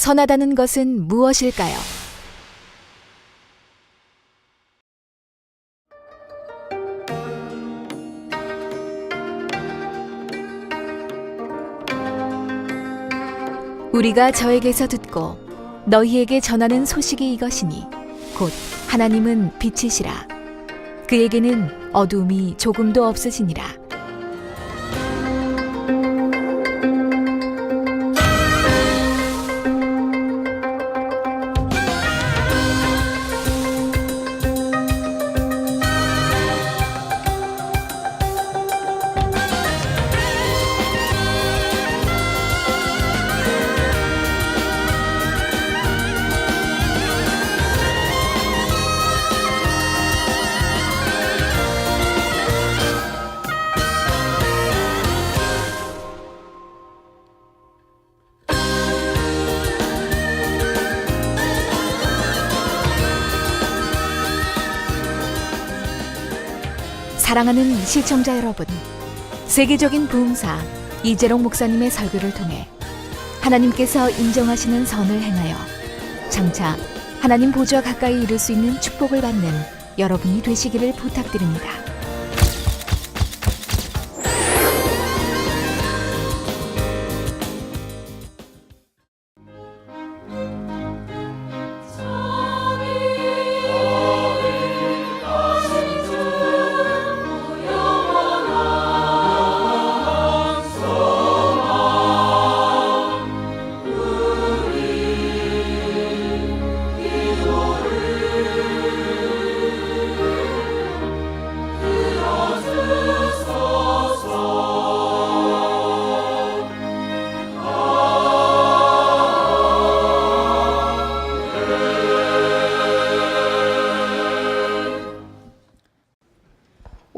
선하다는 것은 무엇일까요? 우리가 저에게서 듣고 너희에게 전하는 소식이 이것이니 곧 하나님은 빛이시라. 그에게는 어두움이 조금도 없으시니라. 사랑하는 시청자 여러분, 세계적인 부흥사 이재롱 목사님의 설교를 통해 하나님께서 인정하시는 선을 행하여 장차 하나님 보좌 가까이 이를 수 있는 축복을 받는 여러분이 되시기를 부탁드립니다.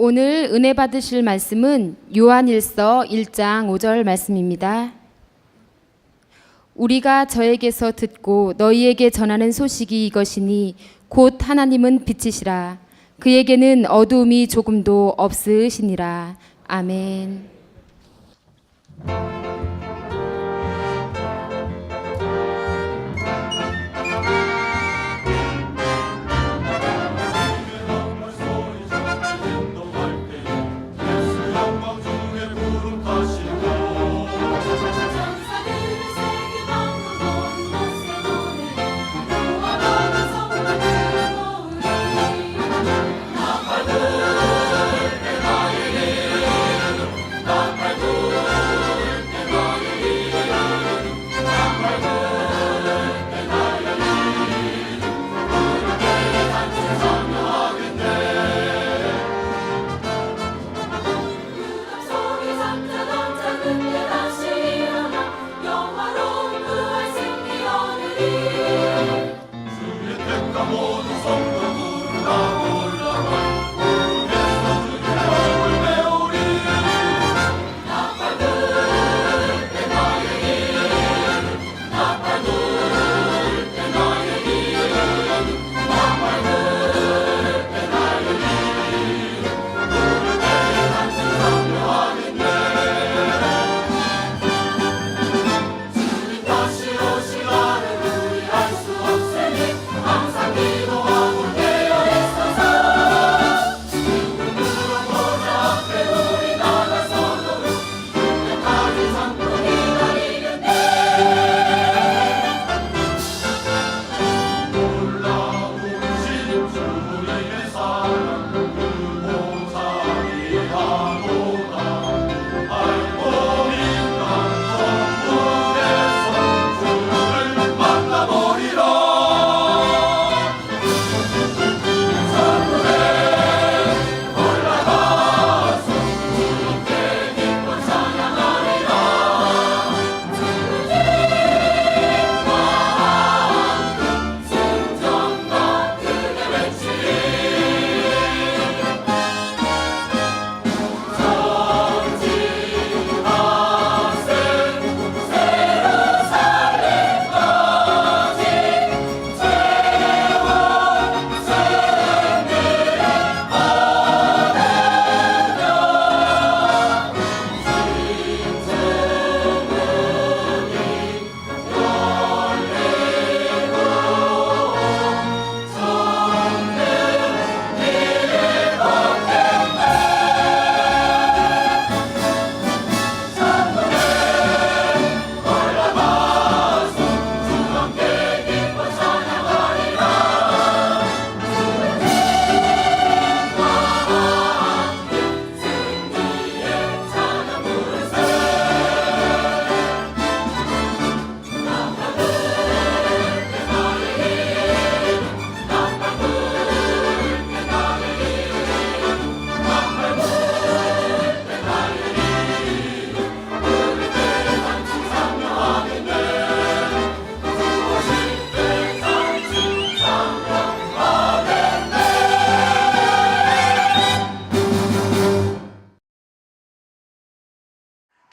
오늘 은혜 받으실 말씀은 요한일서 1장 5절 말씀입니다. 우리가 저에게서 듣고 너희에게 전하는 소식이 이것이니 곧 하나님은 빛이시라. 그에게는 어두움이 조금도 없으시니라. 아멘.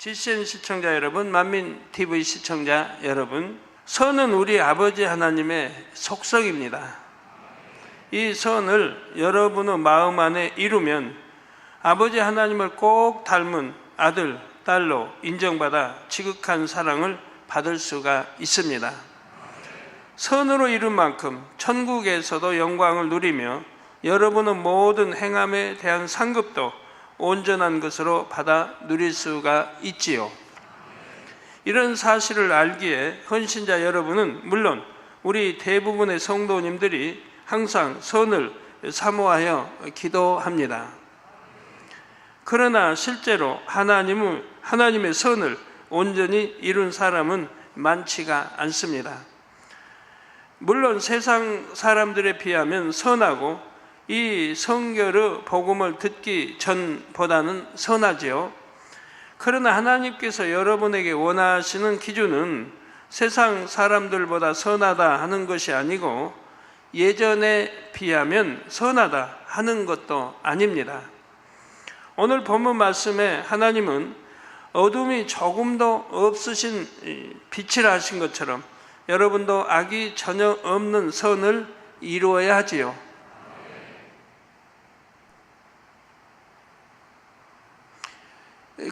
GCN 시청자 여러분, 만민TV 시청자 여러분, 선은 우리 아버지 하나님의 속성입니다. 이 선을 여러분의 마음 안에 이루면 아버지 하나님을 꼭 닮은 아들, 딸로 인정받아 지극한 사랑을 받을 수가 있습니다. 선으로 이룬 만큼 천국에서도 영광을 누리며 여러분의 모든 행함에 대한 상급도 온전한 것으로 받아 누릴 수가 있지요. 이런 사실을 알기에 헌신자 여러분은 물론 우리 대부분의 성도님들이 항상 선을 사모하여 기도합니다. 그러나 실제로 하나님의 선을 온전히 이룬 사람은 많지가 않습니다. 물론 세상 사람들에 비하면 선하고 이 성결의 복음을 듣기 전보다는 선하지요. 그러나 하나님께서 여러분에게 원하시는 기준은 세상 사람들보다 선하다 하는 것이 아니고 예전에 비하면 선하다 하는 것도 아닙니다. 오늘 본문 말씀에 하나님은 어둠이 조금도 없으신 빛이라 하신 것처럼 여러분도 악이 전혀 없는 선을 이루어야 하지요.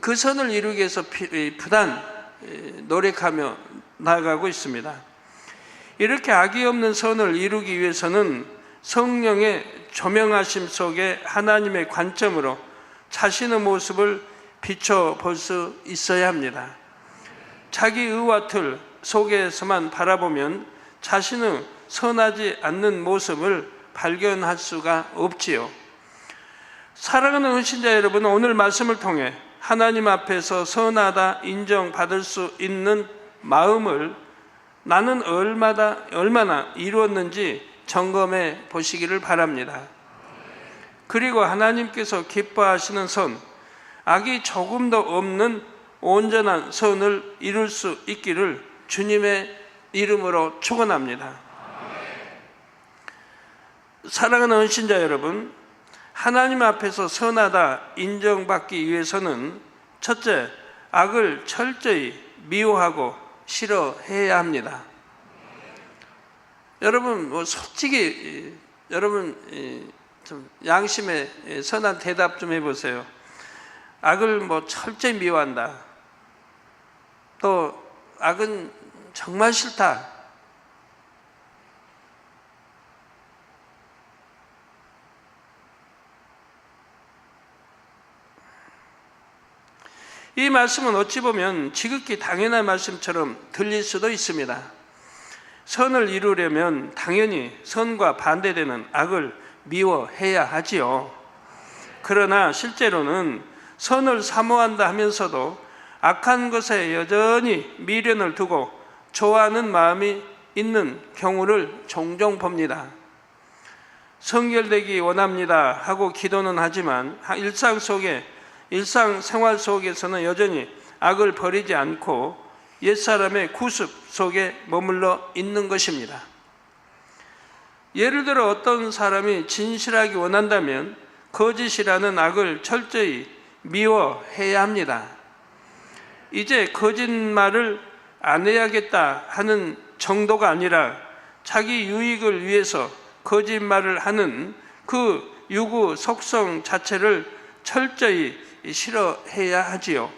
그 선을 이루기 위해서 부단 노력하며 나아가고 있습니다. 이렇게 악이 없는 선을 이루기 위해서는 성령의 조명하심 속에 하나님의 관점으로 자신의 모습을 비춰볼 수 있어야 합니다. 자기 의와 틀 속에서만 바라보면 자신의 선하지 않는 모습을 발견할 수가 없지요. 사랑하는 헌신자 여러분, 오늘 말씀을 통해 하나님 앞에서 선하다 인정받을 수 있는 마음을 나는 얼마나 이루었는지 점검해 보시기를 바랍니다. 그리고 하나님께서 기뻐하시는 선, 악이 조금도 없는 온전한 선을 이룰 수 있기를 주님의 이름으로 축원합니다. 사랑하는 헌신자 여러분, 하나님 앞에서 선하다 인정받기 위해서는 첫째, 악을 철저히 미워하고 싫어해야 합니다. 여러분, 솔직히 여러분 좀 양심에 선한 대답 좀 해보세요. 악을 철저히 미워한다. 또 악은 정말 싫다. 이 말씀은 어찌 보면 지극히 당연한 말씀처럼 들릴 수도 있습니다. 선을 이루려면 당연히 선과 반대되는 악을 미워해야 하지요. 그러나 실제로는 선을 사모한다 하면서도 악한 것에 여전히 미련을 두고 좋아하는 마음이 있는 경우를 종종 봅니다. 성결되기 원합니다 하고 기도는 하지만 일상생활 속에서는 여전히 악을 버리지 않고 옛사람의 구습 속에 머물러 있는 것입니다. 예를 들어 어떤 사람이 진실하기 원한다면 거짓이라는 악을 철저히 미워해야 합니다. 이제 거짓말을 안 해야겠다 하는 정도가 아니라 자기 유익을 위해서 거짓말을 하는 그 유구 속성 자체를 철저히 싫어해야 하지요.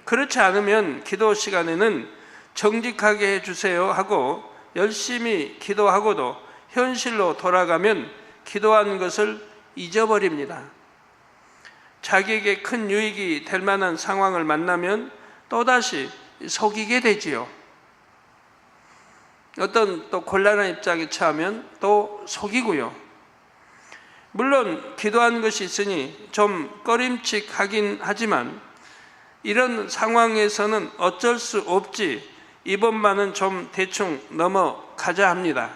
그렇지 않으면 기도 시간에는 정직하게 해주세요 하고 열심히 기도하고도 현실로 돌아가면 기도한 것을 잊어버립니다. 자기에게 큰 유익이 될 만한 상황을 만나면 또다시 속이게 되지요. 어떤 또 곤란한 입장에 처하면 또 속이고요. 물론 기도한 것이 있으니 좀 꺼림칙하긴 하지만 이런 상황에서는 어쩔 수 없지 이번만은 좀 대충 넘어가자 합니다.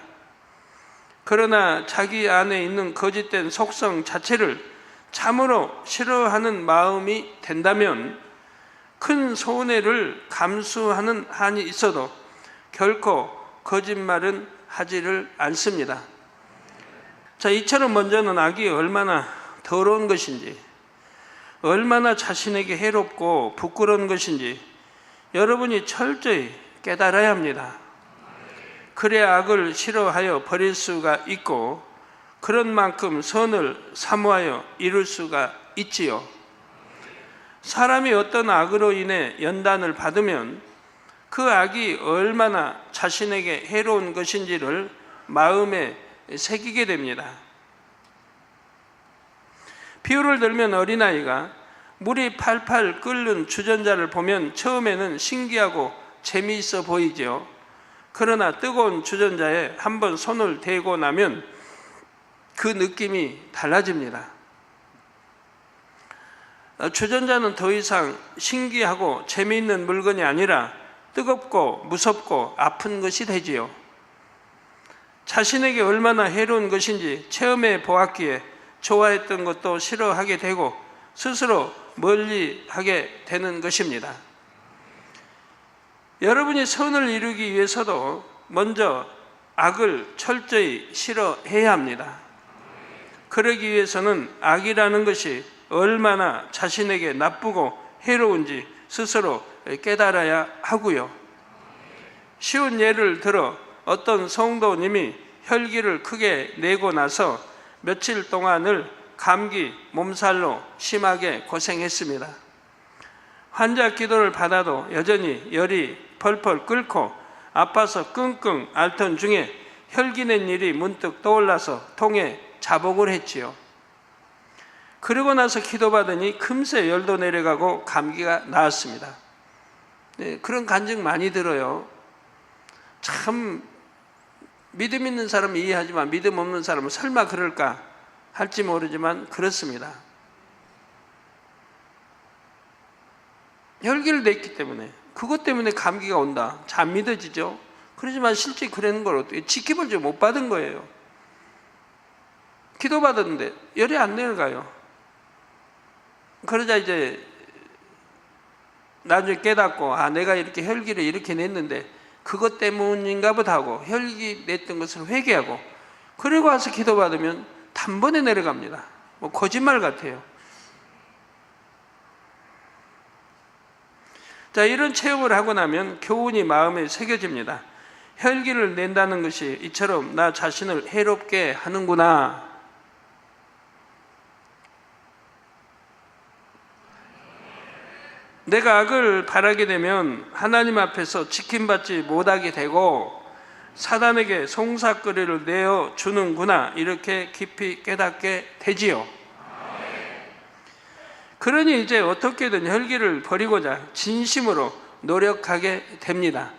그러나 자기 안에 있는 거짓된 속성 자체를 참으로 싫어하는 마음이 된다면 큰 손해를 감수하는 한이 있어도 결코 거짓말은 하지를 않습니다. 자, 이처럼 먼저는 악이 얼마나 더러운 것인지, 얼마나 자신에게 해롭고 부끄러운 것인지 여러분이 철저히 깨달아야 합니다. 그래야 악을 싫어하여 버릴 수가 있고 그런 만큼 선을 사모하여 이룰 수가 있지요. 사람이 어떤 악으로 인해 연단을 받으면 그 악이 얼마나 자신에게 해로운 것인지를 마음에 새기게 됩니다. 비유를 들면 어린아이가 물이 팔팔 끓는 주전자를 보면 처음에는 신기하고 재미있어 보이죠. 그러나 뜨거운 주전자에 한번 손을 대고 나면 그 느낌이 달라집니다. 주전자는 더 이상 신기하고 재미있는 물건이 아니라 뜨겁고 무섭고 아픈 것이 되지요. 자신에게 얼마나 해로운 것인지 체험해 보았기에 좋아했던 것도 싫어하게 되고 스스로 멀리하게 되는 것입니다. 여러분이 선을 이루기 위해서도 먼저 악을 철저히 싫어해야 합니다. 그러기 위해서는 악이라는 것이 얼마나 자신에게 나쁘고 해로운지 스스로 깨달아야 하고요. 쉬운 예를 들어 어떤 성도님이 혈기를 크게 내고 나서 며칠 동안을 감기, 몸살로 심하게 고생했습니다. 환자 기도를 받아도 여전히 열이 펄펄 끓고 아파서 끙끙 앓던 중에 혈기 낸 일이 문득 떠올라서 통에 자복을 했지요. 그러고 나서 기도받으니 금세 열도 내려가고 감기가 나았습니다. 네, 그런 간증 많이 들어요. 참 믿음 있는 사람은 이해하지만 믿음 없는 사람은 설마 그럴까 할지 모르지만 그렇습니다. 혈기를 냈기 때문에 그것 때문에 감기가 온다. 잘 믿어지죠. 그러지만 실제 그러는 걸 어떻게 지킴을 좀 못 받은 거예요. 기도받았는데 열이 안 내려가요. 그러자 이제 나중에 깨닫고 내가 이렇게 혈기를 이렇게 냈는데 그것 때문인가 보다 하고 혈기 냈던 것을 회개하고 그리고 와서 기도받으면 단번에 내려갑니다. 뭐 거짓말 같아요. 자, 이런 체험을 하고 나면 교훈이 마음에 새겨집니다. 혈기를 낸다는 것이 이처럼 나 자신을 해롭게 하는구나. 내가 악을 바라게 되면 하나님 앞에서 지킴받지 못하게 되고 사단에게 송사거리를 내어주는구나 이렇게 깊이 깨닫게 되지요. 그러니 이제 어떻게든 혈기를 버리고자 진심으로 노력하게 됩니다.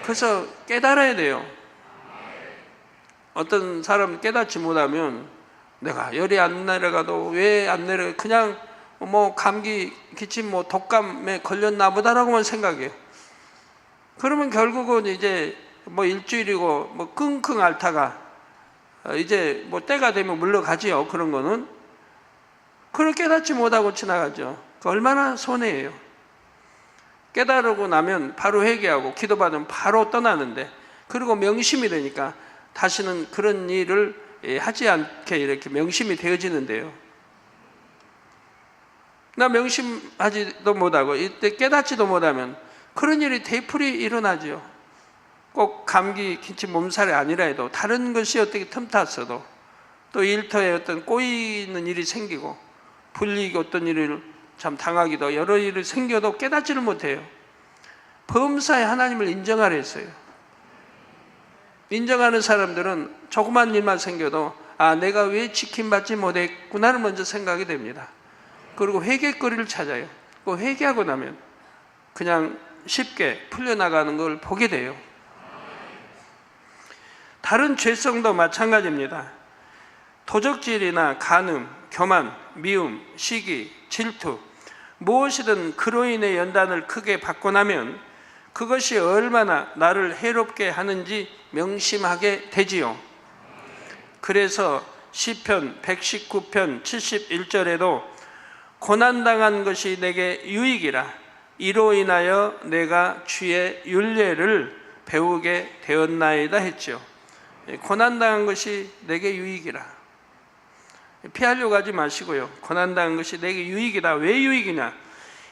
그래서 깨달아야 돼요. 어떤 사람 깨닫지 못하면 내가 열이 안 내려가도 왜 안 내려가 그냥 뭐 감기 기침 뭐 독감에 걸렸나 보다라고만 생각해요. 그러면 결국은 이제 뭐 일주일이고 뭐 끙끙 앓다가 이제 뭐 때가 되면 물러가지요. 그런 거는 그걸 깨닫지 못하고 지나가죠. 얼마나 손해예요. 깨달고 나면 바로 회개하고 기도받으면 바로 떠나는데 그리고 명심이 되니까 다시는 그런 일을 하지 않게 이렇게 명심이 되어지는데요. 나 명심하지도 못하고 이때 깨닫지도 못하면 그런 일이 되풀이 일어나죠. 꼭 감기, 기침, 몸살이 아니라 해도 다른 것이 어떻게 틈탔어도 또 일터에 어떤 꼬이는 일이 생기고 불이익 어떤 일을 참 당하기도 여러 일이 생겨도 깨닫지를 못해요. 범사에 하나님을 인정하려 했어요. 인정하는 사람들은 조그만 일만 생겨도 내가 왜 지킴받지 못했구나를 먼저 생각이 됩니다. 그리고 회개거리를 찾아요. 그 회개하고 나면 그냥 쉽게 풀려나가는 걸 보게 돼요. 다른 죄성도 마찬가지입니다. 도적질이나 간음, 교만, 미움, 시기, 질투 무엇이든 그로 인해 연단을 크게 받고 나면 그것이 얼마나 나를 해롭게 하는지 명심하게 되지요. 그래서 시편 119편 71절에도 고난당한 것이 내게 유익이라 이로 인하여 내가 주의 율례를 배우게 되었나이다 했죠. 고난당한 것이 내게 유익이라. 피하려고 하지 마시고요. 고난당한 것이 내게 유익이다. 왜 유익이냐?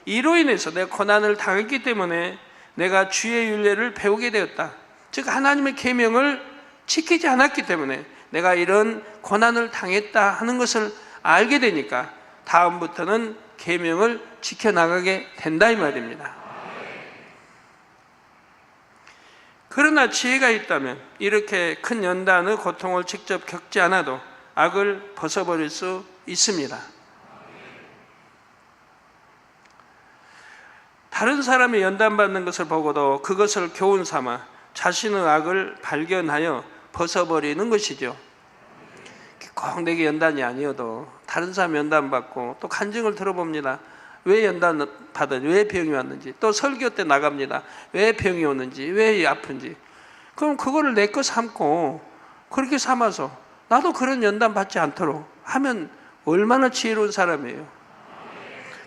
이로 인해서 내가 고난을 당했기 때문에 내가 주의 율례를 배우게 되었다. 즉 하나님의 계명을 지키지 않았기 때문에 내가 이런 고난을 당했다 하는 것을 알게 되니까 다음부터는 계명을 지켜나가게 된다 이 말입니다. 그러나 지혜가 있다면 이렇게 큰 연단의 고통을 직접 겪지 않아도 악을 벗어버릴 수 있습니다. 다른 사람이 연단받는 것을 보고도 그것을 교훈 삼아 자신의 악을 발견하여 벗어버리는 것이죠. 꼭 내게 연단이 아니어도 다른 사람 연단받고 또 간증을 들어봅니다. 왜 연단 받았는지, 왜 병이 왔는지, 또 설교 때 나갑니다. 왜 병이 오는지, 왜 아픈지. 그럼 그거를 내 거 삼고 그렇게 삼아서 나도 그런 연단 받지 않도록 하면 얼마나 지혜로운 사람이에요.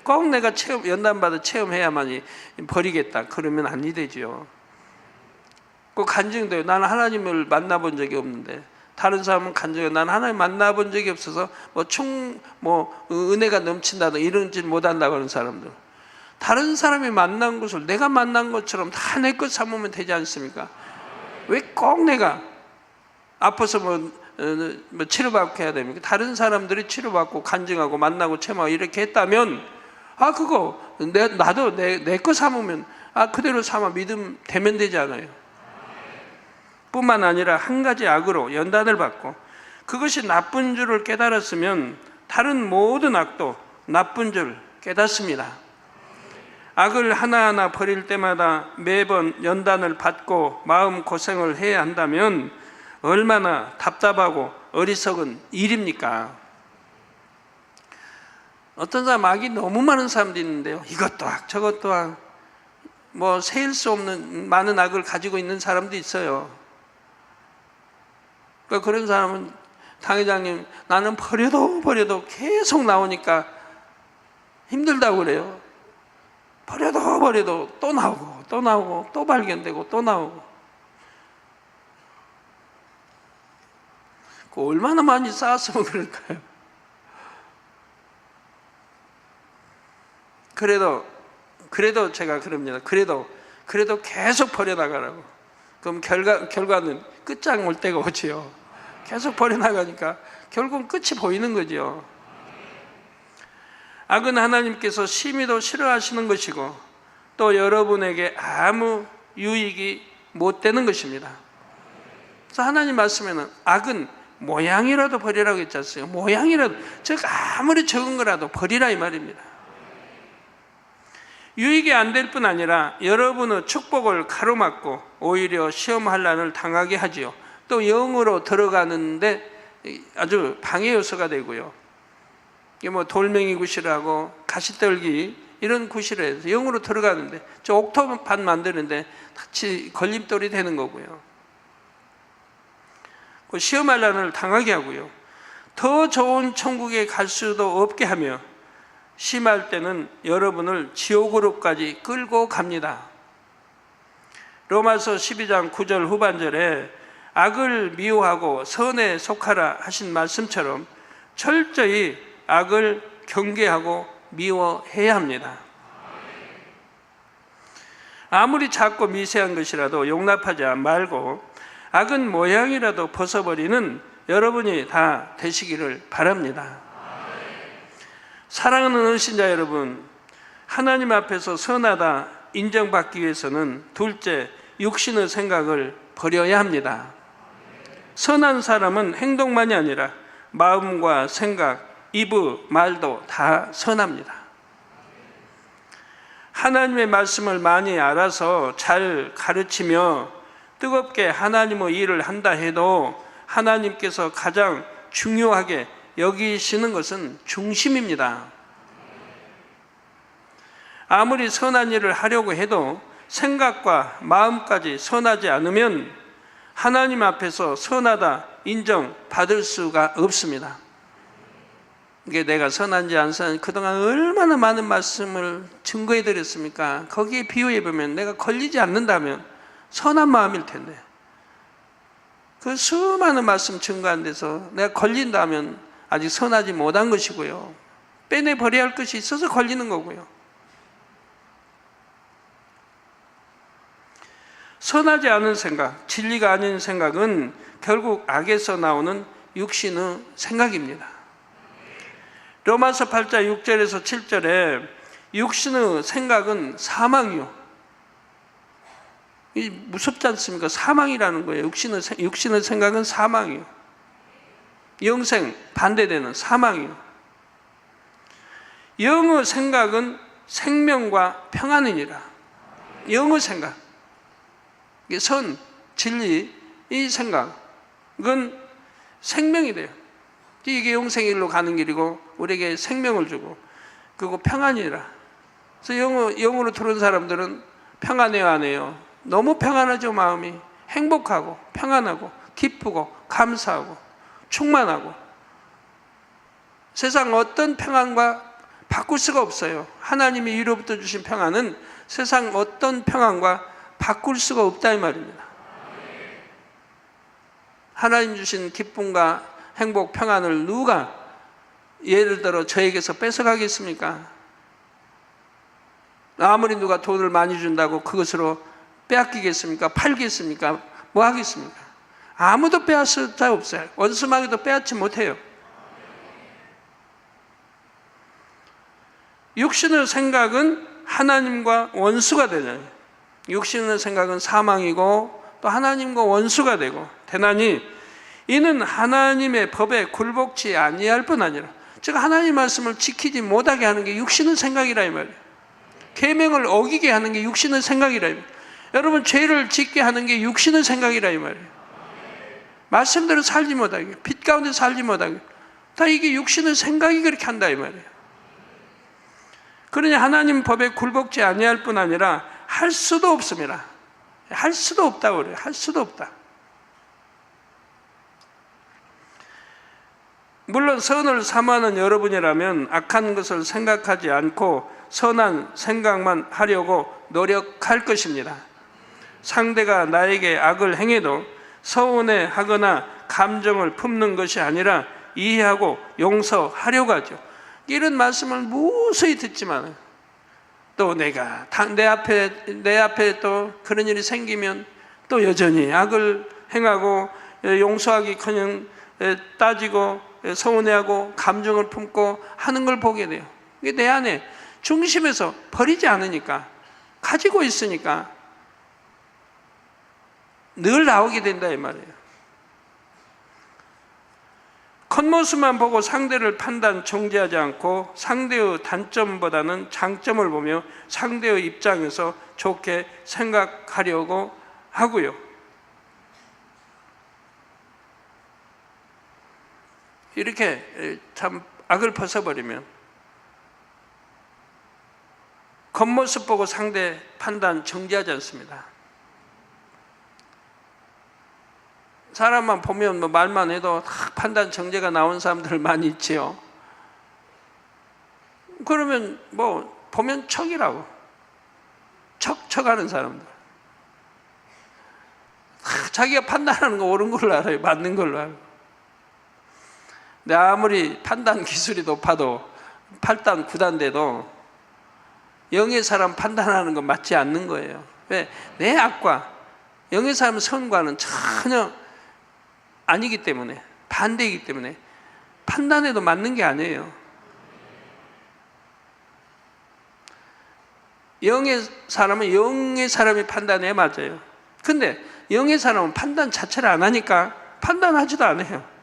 꼭 내가 연단 받아 체험해야만이 버리겠다 그러면 아니 되지요. 그 간증돼요. 나는 하나님을 만나본 적이 없는데 다른 사람은 간증해. 난 하나님 만나본 적이 없어서 은혜가 넘친다든 이런 짓 못한다고 하는 사람들. 다른 사람이 만난 것을 내가 만난 것처럼 다 내 것 삼으면 되지 않습니까? 왜 꼭 내가 아파서 치료받고 해야 됩니까? 다른 사람들이 치료받고 간증하고 만나고 체험하고 이렇게 했다면 그거 나도 내 거 삼으면 그대로 삼아 믿음 되면 되지 않아요? 뿐만 아니라 한 가지 악으로 연단을 받고 그것이 나쁜 줄을 깨달았으면 다른 모든 악도 나쁜 줄 깨닫습니다. 악을 하나하나 버릴 때마다 매번 연단을 받고 마음고생을 해야 한다면 얼마나 답답하고 어리석은 일입니까? 어떤 사람 악이 너무 많은 사람도 있는데요. 이것도 악, 저것도 악, 세일 수 없는 많은 악을 가지고 있는 사람도 있어요. 그러니까 그런 사람은 당회장님 나는 버려도 계속 나오니까 힘들다고 그래요. 버려도 또 나오고 또 발견되고 또 나오고. 얼마나 많이 쌓았으면 그럴까요? 그래도 제가 그럽니다. 그래도 계속 버려나가라고. 그럼 결과는 끝장 올 때가 오지요. 계속 버려나가니까 결국은 끝이 보이는 거죠. 악은 하나님께서 심히도 싫어하시는 것이고 또 여러분에게 아무 유익이 못 되는 것입니다. 그래서 하나님 말씀에는 악은 모양이라도 버리라고 했지 않습니까? 모양이라도, 즉 아무리 적은 거라도 버리라 이 말입니다. 유익이 안 될 뿐 아니라 여러분의 축복을 가로막고 오히려 시험환란을 당하게 하지요. 또 영으로 들어가는데 아주 방해 요소가 되고요. 이게 돌멩이 구실하고 가시떨기 이런 구실을 해서 영으로 들어가는데 저 옥토판 만드는데 같이 걸림돌이 되는 거고요. 시험환란을 당하게 하고요. 더 좋은 천국에 갈 수도 없게 하며 심할 때는 여러분을 지옥으로까지 끌고 갑니다. 로마서 12장 9절 후반절에 악을 미워하고 선에 속하라 하신 말씀처럼 철저히 악을 경계하고 미워해야 합니다. 아무리 작고 미세한 것이라도 용납하지 말고 악은 모양이라도 벗어버리는 여러분이 다 되시기를 바랍니다. 사랑하는 은신자 여러분, 하나님 앞에서 선하다 인정받기 위해서는 둘째, 육신의 생각을 버려야 합니다. 선한 사람은 행동만이 아니라 마음과 생각, 입의 말도 다 선합니다. 하나님의 말씀을 많이 알아서 잘 가르치며 뜨겁게 하나님의 일을 한다 해도 하나님께서 가장 중요하게 여기시는 것은 중심입니다. 아무리 선한 일을 하려고 해도 생각과 마음까지 선하지 않으면 하나님 앞에서 선하다 인정받을 수가 없습니다. 이게 내가 선한지 안 선한지 그동안 얼마나 많은 말씀을 증거해 드렸습니까? 거기에 비유해 보면 내가 걸리지 않는다면 선한 마음일 텐데 그 수많은 말씀 증거한 데서 내가 걸린다면 아직 선하지 못한 것이고요. 빼내버려야 할 것이 있어서 걸리는 거고요. 선하지 않은 생각, 진리가 아닌 생각은 결국 악에서 나오는 육신의 생각입니다. 로마서 8장 6절에서 7절에 육신의 생각은 사망이요. 이 무섭지 않습니까? 사망이라는 거예요. 육신의 생각은 사망이요. 영생, 반대되는 사망이요. 영의 생각은 생명과 평안이니라. 영의 생각, 선, 진리, 이 생각은 생명이 돼요. 이게 영생의 길로 가는 길이고 우리에게 생명을 주고 그리고 평안이라. 그래서 영으로 들어온 사람들은 평안해요, 안 해요? 너무 평안하죠. 마음이 행복하고 평안하고 기쁘고 감사하고 충만하고 세상 어떤 평안과 바꿀 수가 없어요. 하나님이 위로부터 주신 평안은 세상 어떤 평안과 바꿀 수가 없다 이 말입니다. 하나님 주신 기쁨과 행복, 평안을 누가 예를 들어 저에게서 뺏어가겠습니까? 아무리 누가 돈을 많이 준다고 그것으로 빼앗기겠습니까? 팔겠습니까? 뭐 하겠습니까? 아무도 빼앗을 자 없어요. 원수마귀도 빼앗지 못해요. 육신의 생각은 하나님과 원수가 되잖아요. 육신의 생각은 사망이고 또 하나님과 원수가 되고 되나니 이는 하나님의 법에 굴복치 아니할 뿐 아니라, 즉 하나님 말씀을 지키지 못하게 하는 게 육신의 생각이라 이 말이에요. 계명을 어기게 하는 게 육신의 생각이라 이 말이에요. 여러분 죄를 짓게 하는 게 육신의 생각이라 이 말이에요. 말씀대로 살지 못하게, 빛 가운데 살지 못하게, 다 이게 육신의 생각이 그렇게 한다 이 말이에요. 그러니 하나님 법에 굴복지 아니할 뿐 아니라 할 수도 없습니다. 할 수도 없다고 그래요. 할 수도 없다. 물론 선을 사모하는 여러분이라면 악한 것을 생각하지 않고 선한 생각만 하려고 노력할 것입니다. 상대가 나에게 악을 행해도 서운해하거나 감정을 품는 것이 아니라 이해하고 용서하려고 하죠. 이런 말씀을 무수히 듣지만 또 내가 내 앞에 또 그런 일이 생기면 또 여전히 악을 행하고 용서하기커녕 따지고 서운해하고 감정을 품고 하는 걸 보게 돼요. 이게 내 안에 중심에서 버리지 않으니까, 가지고 있으니까 늘 나오게 된다 이 말이에요. 겉모습만 보고 상대를 판단, 정죄하지 않고 상대의 단점보다는 장점을 보며 상대의 입장에서 좋게 생각하려고 하고요. 이렇게 참 악을 벗어버리면 겉모습 보고 상대 판단, 정죄하지 않습니다. 사람만 보면 뭐 말만 해도 판단, 정죄가 나온 사람들 많이 있지요. 그러면 뭐 보면 척이라고, 척하는 사람들. 자기가 판단하는 거 옳은 걸로 알아요. 맞는 걸로 알아요. 근데 아무리 판단 기술이 높아도 8단, 9단 돼도 영의 사람 판단하는 건 맞지 않는 거예요. 왜? 내 악과 영의 사람 선과는 전혀 아니기 때문에, 반대이기 때문에 판단해도 맞는 게 아니에요. 영의 사람은 영의 사람이 판단해야 맞아요. 근데 영의 사람은 판단 자체를 안 하니까 판단하지도 않아요.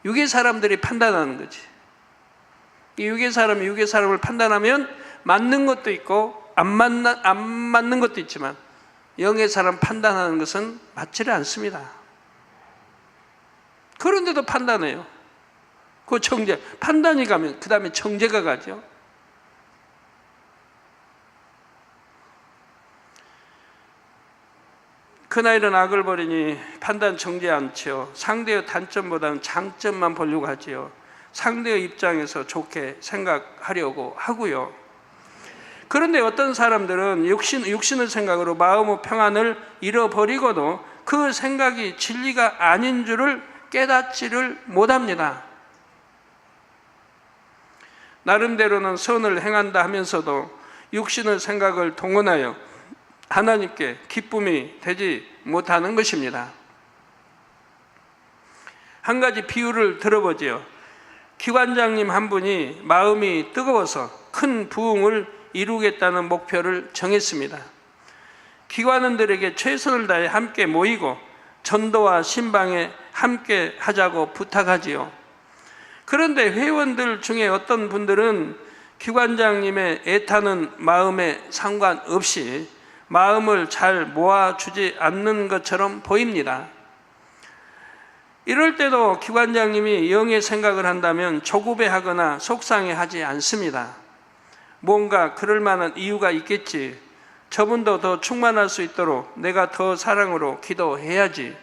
육의 사람들이 판단하는 거지. 이 육의 사람이 육의 사람을 판단하면 맞는 것도 있고 안 맞는 것도 있지만 영의 사람 판단하는 것은 맞지를 않습니다. 그런데도 판단해요. 그 정죄, 판단이 가면 그 다음에 정죄가 가죠. 그나이는 악을 버리니 판단, 정죄 않지요. 상대의 단점보다는 장점만 보려고 하지요. 상대의 입장에서 좋게 생각하려고 하고요. 그런데 어떤 사람들은 육신의 생각으로 마음의 평안을 잃어버리고도 그 생각이 진리가 아닌 줄을 깨닫지를 못합니다. 나름대로는 선을 행한다 하면서도 육신의 생각을 동원하여 하나님께 기쁨이 되지 못하는 것입니다. 한 가지 비유를 들어보지요. 기관장님 한 분이 마음이 뜨거워서 큰 부흥을 이루겠다는 목표를 정했습니다. 기관원들에게 최선을 다해 함께 모이고 전도와 신방에 함께 하자고 부탁하지요. 그런데 회원들 중에 어떤 분들은 기관장님의 애타는 마음에 상관없이 마음을 잘 모아주지 않는 것처럼 보입니다. 이럴 때도 기관장님이 영의 생각을 한다면 조급해하거나 속상해하지 않습니다. 뭔가 그럴 만한 이유가 있겠지. 저분도 더 충만할 수 있도록 내가 더 사랑으로 기도해야지.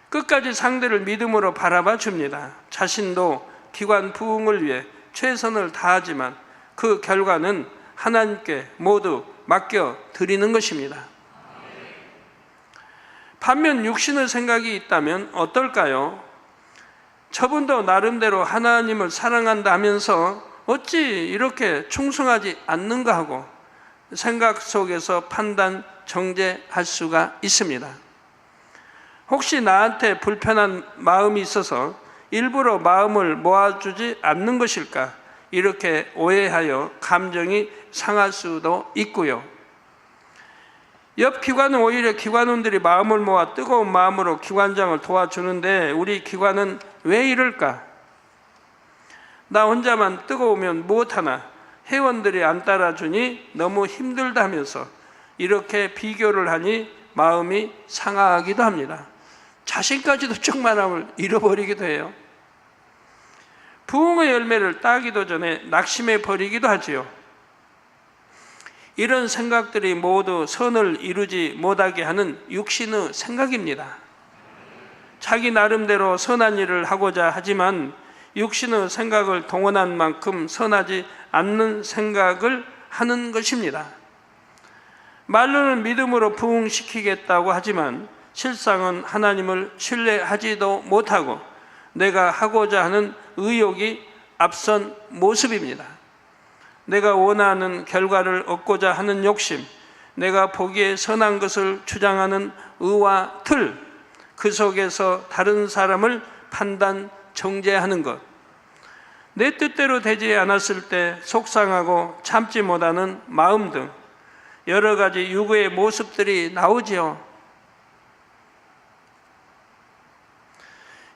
끝까지 상대를 믿음으로 바라봐 줍니다. 자신도 기관 부흥을 위해 최선을 다하지만 그 결과는 하나님께 모두 맡겨 드리는 것입니다. 반면 육신의 생각이 있다면 어떨까요? 저분도 나름대로 하나님을 사랑한다 하면서 어찌 이렇게 충성하지 않는가 하고 생각 속에서 판단, 정죄할 수가 있습니다. 혹시 나한테 불편한 마음이 있어서 일부러 마음을 모아주지 않는 것일까? 이렇게 오해하여 감정이 상할 수도 있고요. 옆 기관은 오히려 기관원들이 마음을 모아 뜨거운 마음으로 기관장을 도와주는데 우리 기관은 왜 이럴까? 나 혼자만 뜨거우면 무엇하나 회원들이 안 따라주니 너무 힘들다면서 이렇게 비교를 하니 마음이 상하기도 합니다. 자신까지도 충만함을 잃어버리기도 해요. 부흥의 열매를 따기도 전에 낙심해 버리기도 하지요. 이런 생각들이 모두 선을 이루지 못하게 하는 육신의 생각입니다. 자기 나름대로 선한 일을 하고자 하지만 육신의 생각을 동원한 만큼 선하지 않는 생각을 하는 것입니다. 말로는 믿음으로 부흥시키겠다고 하지만 실상은 하나님을 신뢰하지도 못하고 내가 하고자 하는 의욕이 앞선 모습입니다. 내가 원하는 결과를 얻고자 하는 욕심, 내가 보기에 선한 것을 주장하는 의와 틀, 그 속에서 다른 사람을 판단, 정죄하는 것, 내 뜻대로 되지 않았을 때 속상하고 참지 못하는 마음 등 여러 가지 유구의 모습들이 나오지요.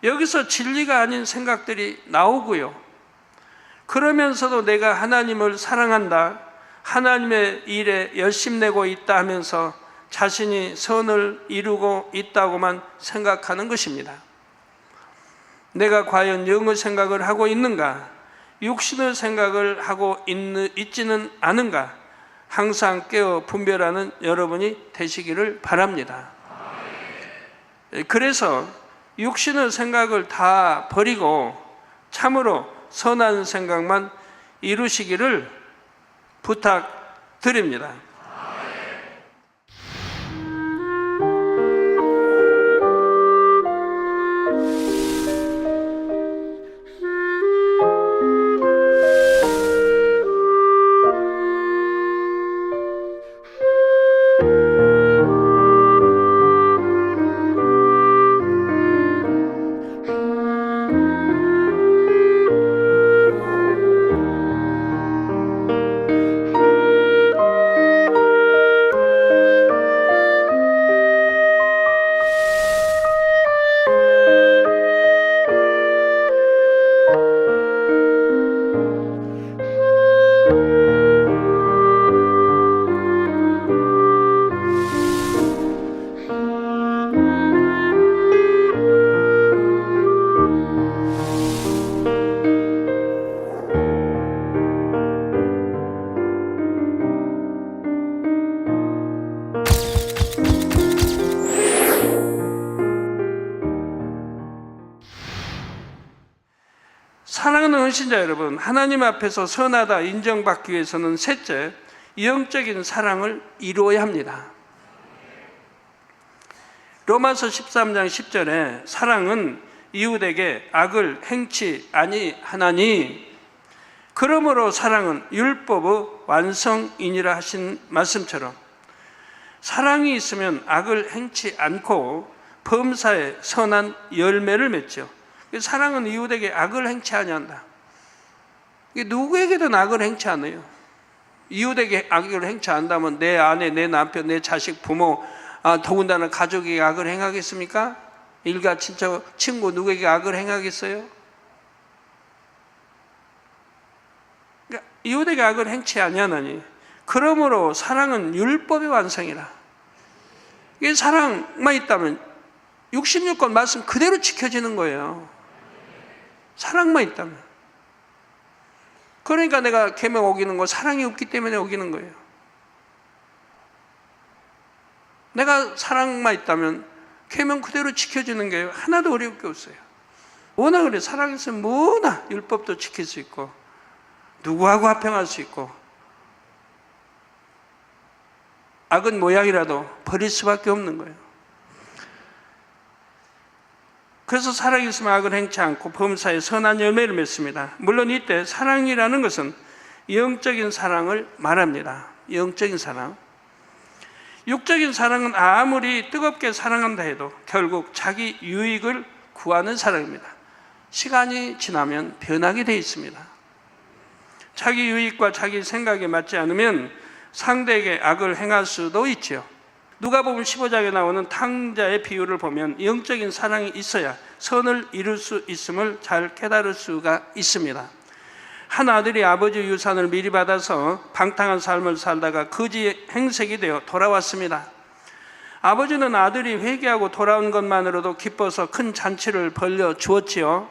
여기서 진리가 아닌 생각들이 나오고요. 그러면서도 내가 하나님을 사랑한다, 하나님의 일에 열심내고 있다 하면서 자신이 선을 이루고 있다고만 생각하는 것입니다. 내가 과연 영의 생각을 하고 있는가? 육신의 생각을 하고 있지는 않은가? 항상 깨어 분별하는 여러분이 되시기를 바랍니다. 그래서 육신의 생각을 다 버리고 참으로 선한 생각만 이루시기를 부탁드립니다. 사랑하는 헌신자 여러분, 하나님 앞에서 선하다 인정받기 위해서는 셋째, 영적인 사랑을 이루어야 합니다. 로마서 13장 10절에 사랑은 이웃에게 악을 행치 아니하나니 그러므로 사랑은 율법의 완성이니라 하신 말씀처럼 사랑이 있으면 악을 행치 않고 범사에 선한 열매를 맺죠. 사랑은 이웃에게 악을 행치 아니한다. 누구에게든 악을 행치 않아요. 이웃에게 악을 행치 않다면 내 아내, 내 남편, 내 자식, 부모, 더군다나 가족에게 악을 행하겠습니까? 일가, 친척, 친구 누구에게 악을 행하겠어요? 그러니까 이웃에게 악을 행치 아니하나니 그러므로 사랑은 율법의 완성이라. 이게 사랑만 있다면 66권 말씀 그대로 지켜지는 거예요. 사랑만 있다면. 그러니까 내가 계명 어기는 거 사랑이 없기 때문에 어기는 거예요. 내가 사랑만 있다면 계명 그대로 지켜지는 게 하나도 어려울 게 없어요. 워낙 그래. 사랑이 있으면 뭐나 율법도 지킬 수 있고 누구하고 화평할 수 있고 악은 모양이라도 버릴 수밖에 없는 거예요. 그래서 사랑이 있으면 악을 행치 않고 범사에 선한 열매를 맺습니다. 물론 이때 사랑이라는 것은 영적인 사랑을 말합니다. 영적인 사랑. 육적인 사랑은 아무리 뜨겁게 사랑한다 해도 결국 자기 유익을 구하는 사랑입니다. 시간이 지나면 변하게 되어 있습니다. 자기 유익과 자기 생각에 맞지 않으면 상대에게 악을 행할 수도 있죠. 누가복음 15장에 나오는 탕자의 비유를 보면 영적인 사랑이 있어야 선을 이룰 수 있음을 잘 깨달을 수가 있습니다. 한 아들이 아버지 유산을 미리 받아서 방탕한 삶을 살다가 거지 행색이 되어 돌아왔습니다. 아버지는 아들이 회개하고 돌아온 것만으로도 기뻐서 큰 잔치를 벌려 주었지요.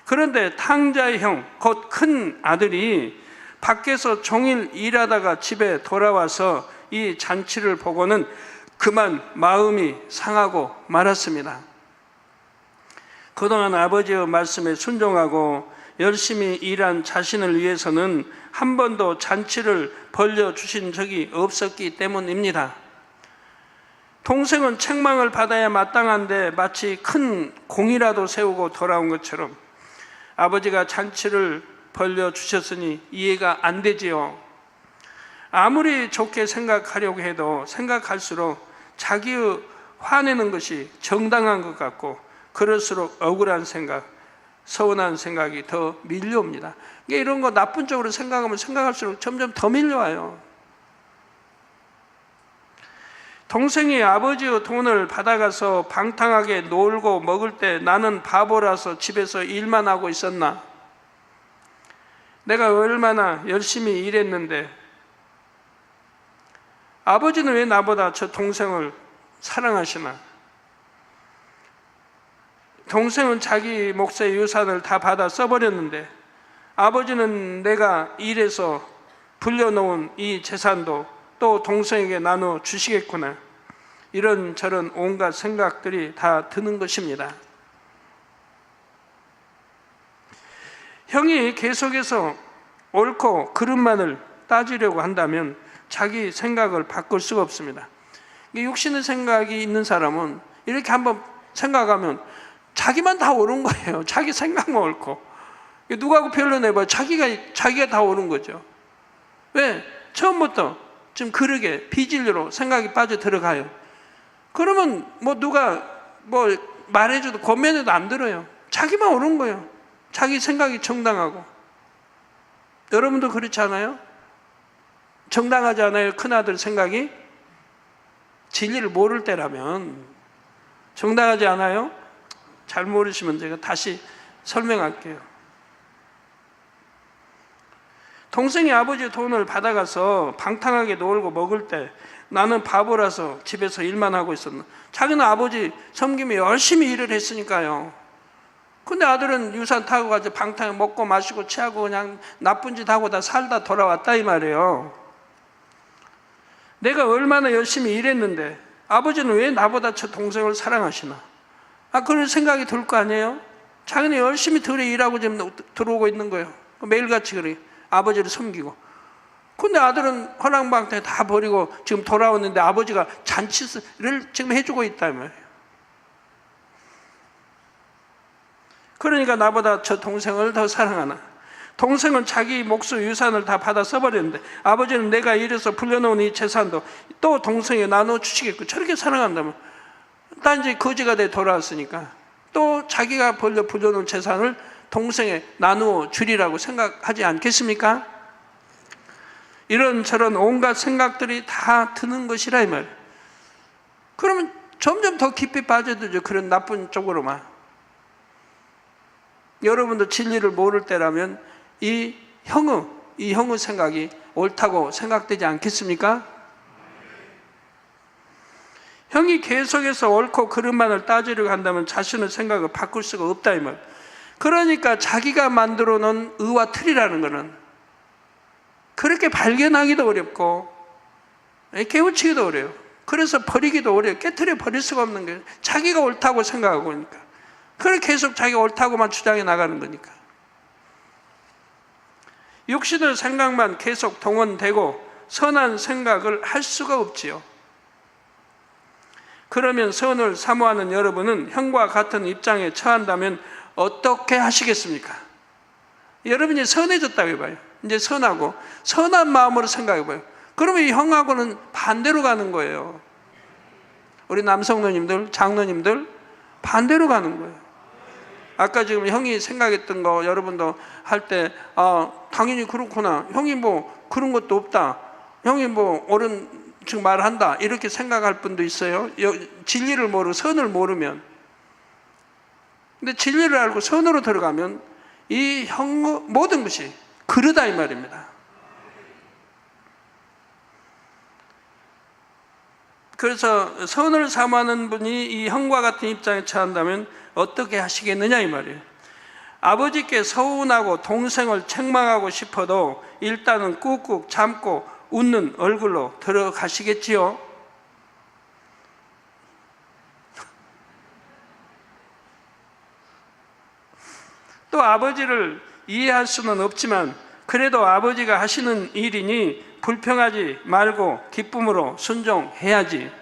그런데 탕자의 형, 곧 큰 아들이 밖에서 종일 일하다가 집에 돌아와서 이 잔치를 보고는 그만 마음이 상하고 말았습니다. 그동안 아버지의 말씀에 순종하고 열심히 일한 자신을 위해서는 한 번도 잔치를 벌려주신 적이 없었기 때문입니다. 동생은 책망을 받아야 마땅한데 마치 큰 공이라도 세우고 돌아온 것처럼 아버지가 잔치를 벌려주셨으니 이해가 안 되지요. 아무리 좋게 생각하려고 해도 생각할수록 자기의 화내는 것이 정당한 것 같고 그럴수록 억울한 생각, 서운한 생각이 더 밀려옵니다. 이런 거 나쁜 쪽으로 생각하면 생각할수록 점점 더 밀려와요. 동생이 아버지의 돈을 받아가서 방탕하게 놀고 먹을 때 나는 바보라서 집에서 일만 하고 있었나? 내가 얼마나 열심히 일했는데 아버지는 왜 나보다 저 동생을 사랑하시나? 동생은 자기 몫의 유산을 다 받아 써버렸는데 아버지는 내가 일해서 불려놓은 이 재산도 또 동생에게 나눠 주시겠구나. 이런저런 온갖 생각들이 다 드는 것입니다. 형이 계속해서 옳고 그름만을 따지려고 한다면 자기 생각을 바꿀 수가 없습니다. 육신의 생각이 있는 사람은 이렇게 한번 생각하면 자기만 다 옳은 거예요. 자기 생각만 옳고. 누구하고 변론해봐요. 자기가 다 옳은 거죠. 왜? 처음부터 좀 그러게 비진리로 생각이 빠져 들어가요. 그러면 누가 말해줘도 권면해도 안 들어요. 자기만 옳은 거예요. 자기 생각이 정당하고. 여러분도 그렇지 않아요? 정당하지 않아요? 큰아들 생각이? 진리를 모를 때라면 정당하지 않아요? 잘 모르시면 제가 다시 설명할게요. 동생이 아버지의 돈을 받아가서 방탕하게 놀고 먹을 때 나는 바보라서 집에서 일만 하고 있었나? 자기는 아버지 섬김에 열심히 일을 했으니까요. 근데 아들은 유산 타고 가서 방탕하게 먹고 마시고 취하고 그냥 나쁜 짓 하고 다 살다 돌아왔다 이 말이에요. 내가 얼마나 열심히 일했는데 아버지는 왜 나보다 저 동생을 사랑하시나? 그런 생각이 들 거 아니에요? 자기는 열심히 들에 일하고 지금 들어오고 있는 거예요. 매일같이 그래. 아버지를 섬기고. 근데 아들은 허랑방탕 다 버리고 지금 돌아왔는데 아버지가 잔치를 지금 해주고 있다 이 말이에요. 그러니까 나보다 저 동생을 더 사랑하나? 동생은 자기 몫의 유산을 다 받아 써버렸는데 아버지는 내가 이래서 불려놓은 이 재산도 또 동생에 나눠 주시겠고, 저렇게 살아간다면 단지 거지가 돼 돌아왔으니까 또 자기가 불려놓은 재산을 동생에 나누어 주리라고 생각하지 않겠습니까? 이런저런 온갖 생각들이 다 드는 것이라 이 말이에요. 그러면 점점 더 깊이 빠져들죠. 그런 나쁜 쪽으로만. 여러분도 진리를 모를 때라면 이 형의 생각이 옳다고 생각되지 않겠습니까? 형이 계속해서 옳고 그름만을 따지려고 한다면 자신의 생각을 바꿀 수가 없다 이 말. 그러니까 자기가 만들어 놓은 의와 틀이라는 것은 그렇게 발견하기도 어렵고 깨우치기도 어려워요. 그래서 버리기도 어려워요. 깨트려 버릴 수가 없는 거예요. 자기가 옳다고 생각하고 그러니까. 그래 계속 자기가 옳다고만 주장해 나가는 거니까. 육신의 생각만 계속 동원되고 선한 생각을 할 수가 없지요. 그러면 선을 사모하는 여러분은 형과 같은 입장에 처한다면 어떻게 하시겠습니까? 여러분이 선해졌다고 해봐요. 이제 선하고 선한 마음으로 생각해봐요. 그러면 이 형하고는 반대로 가는 거예요. 우리 남성노님들, 장로님들 반대로 가는 거예요. 아까 지금 형이 생각했던 거 여러분도 할 때 당연히 그렇구나. 형이 뭐 그런 것도 없다. 형이 뭐 옳은 즉 말을 한다. 이렇게 생각할 분도 있어요. 진리를 모르고 선을 모르면. 근데 진리를 알고 선으로 들어가면 이 형의 모든 것이 그르다 이 말입니다. 그래서 선을 사모하는 분이 이 형과 같은 입장에 처한다면 어떻게 하시겠느냐 이 말이에요. 아버지께 서운하고 동생을 책망하고 싶어도 일단은 꾹꾹 참고 웃는 얼굴로 들어가시겠지요. 또 아버지를 이해할 수는 없지만 그래도 아버지가 하시는 일이니 불평하지 말고 기쁨으로 순종해야지.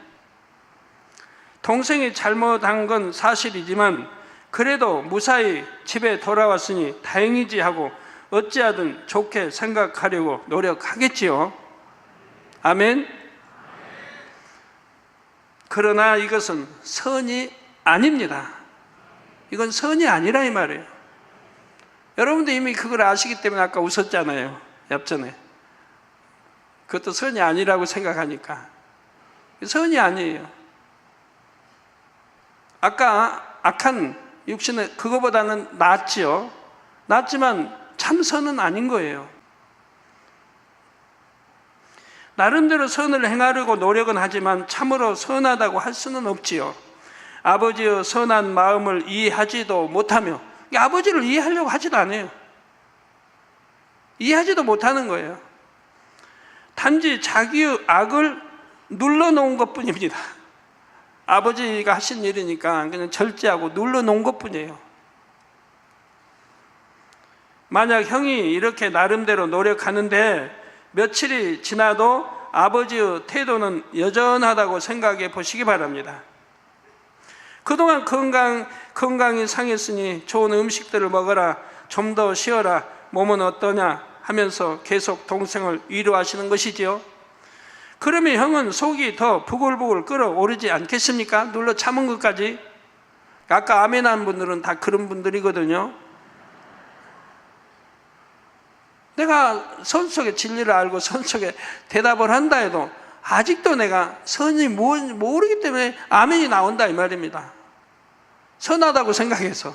동생이 잘못한 건 사실이지만 그래도 무사히 집에 돌아왔으니 다행이지 하고 어찌하든 좋게 생각하려고 노력하겠지요. 아멘. 그러나 이것은 선이 아닙니다. 이건 선이 아니라 이 말이에요. 여러분도 이미 그걸 아시기 때문에 아까 웃었잖아요. 옆전에. 그것도 선이 아니라고 생각하니까. 선이 아니에요. 아까 악한 육신의 그거보다는 낫지요. 낫지만 참 선은 아닌 거예요. 나름대로 선을 행하려고 노력은 하지만 참으로 선하다고 할 수는 없지요. 아버지의 선한 마음을 이해하지도 못하며 아버지를 이해하려고 하지도 않아요. 이해하지도 못하는 거예요. 단지 자기의 악을 눌러놓은 것뿐입니다. 아버지가 하신 일이니까 그냥 절제하고 눌러놓은 것뿐이에요. 만약 형이 이렇게 나름대로 노력하는데 며칠이 지나도 아버지의 태도는 여전하다고 생각해 보시기 바랍니다. 그동안 건강이 상했으니 좋은 음식들을 먹어라, 좀 더 쉬어라, 몸은 어떠냐 하면서 계속 동생을 위로하시는 것이지요. 그러면 형은 속이 더 부글부글 끓어오르지 않겠습니까? 눌러 참은 것까지. 아까 아멘한 분들은 다 그런 분들이거든요. 내가 선 속에 진리를 알고 선 속에 대답을 한다 해도 아직도 내가 선이 뭔지 모르기 때문에 아멘이 나온다 이 말입니다. 선하다고 생각해서.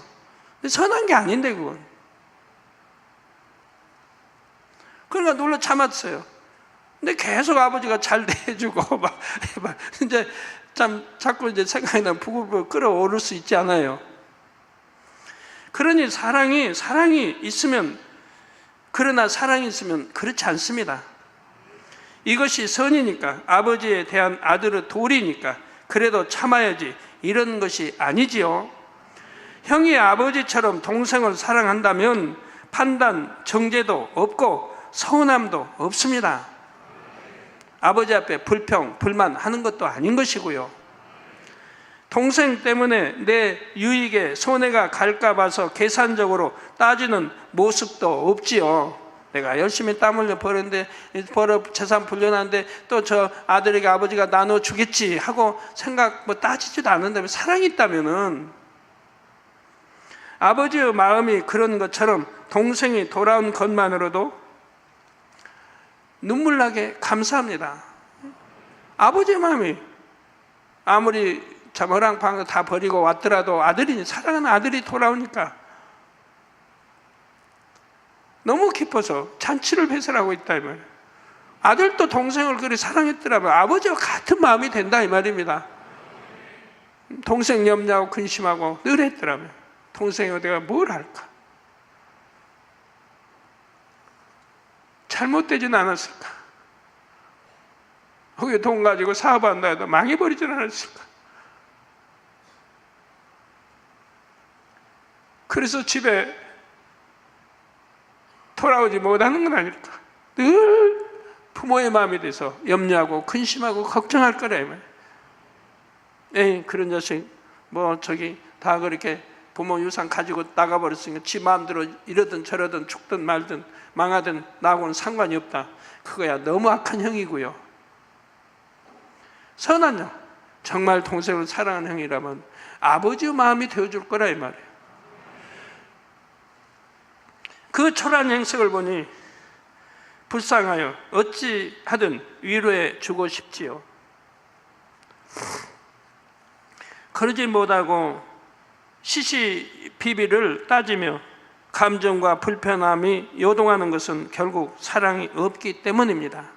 근데 선한 게 아닌데 그건. 그러니까 눌러 참았어요. 근데 계속 아버지가 잘 대해주고 막 이제 참 자꾸 이제 생각이 나면 부글부글 끓어오를 수 있지 않아요. 그러니 사랑이 있으면, 그러나 사랑이 있으면 그렇지 않습니다. 이것이 선이니까, 아버지에 대한 아들의 도리니까 그래도 참아야지 이런 것이 아니지요. 형이 아버지처럼 동생을 사랑한다면 판단, 정죄도 없고 서운함도 없습니다. 아버지 앞에 불평, 불만하는 것도 아닌 것이고요. 동생 때문에 내 유익에 손해가 갈까 봐서 계산적으로 따지는 모습도 없지요. 내가 열심히 땀 흘려 벌었는데, 벌어 재산 불려놨는데 또 저 아들에게 아버지가 나눠주겠지 하고 생각 따지지도 않는다면, 사랑이 있다면은 아버지의 마음이 그런 것처럼 동생이 돌아온 것만으로도 눈물 나게 감사합니다. 아버지의 마음이 아무리 자머랑 방을 다 버리고 왔더라도 아들이, 사랑하는 아들이 돌아오니까 너무 기뻐서 잔치를 배설하고 있다 이 말이에요. 아들도 동생을 그리 사랑했더라면 아버지와 같은 마음이 된다 이 말입니다. 동생 염려하고 근심하고 늘 했더라면 동생이 내가 뭘 할까? 잘못되진 않았을까? 거기 돈 가지고 사업한다 해도 망해버리진 않았을까? 그래서 집에 돌아오지 못하는 건 아닐까? 늘 부모의 마음이 돼서 염려하고 근심하고 걱정할 거라 이 말이에요. 에이, 그런 자식 저기 다 그렇게 부모 유산 가지고 나가버렸으니까 지 마음대로 이러든 저러든 죽든 말든 망하든 나하고는 상관이 없다. 그거야 너무 악한 형이고요. 선한 형, 정말 동생을 사랑하는 형이라면 아버지의 마음이 되어줄 거라 이 말이에요. 그 초라한 행색을 보니 불쌍하여 어찌하든 위로해 주고 싶지요. 그러지 못하고 시시비비를 따지며 감정과 불편함이 요동하는 것은 결국 사랑이 없기 때문입니다.